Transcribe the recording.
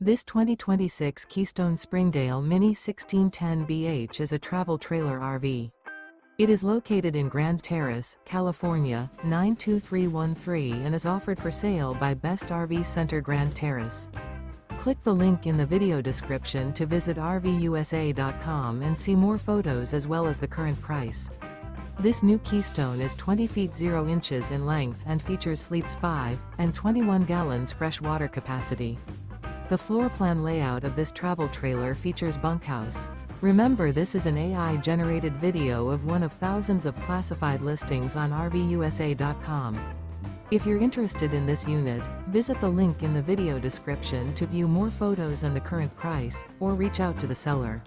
This 2026 Keystone Springdale Mini 1610BH is a travel trailer RV. It is located in Grand Terrace, California, 92313 and is offered for sale by Best RV Center Grand Terrace. Click the link in the video description to visit RVUSA.com and see more photos as well as the current price. This new Keystone is 20 feet 0 inches in length and features sleeps 5 and 21 gallons fresh water capacity. The floor plan layout of this travel trailer features bunkhouse. Remember, this is an AI-generated video of one of thousands of classified listings on RVUSA.com. If you're interested in this unit, visit the link in the video description to view more photos and the current price, or reach out to the seller.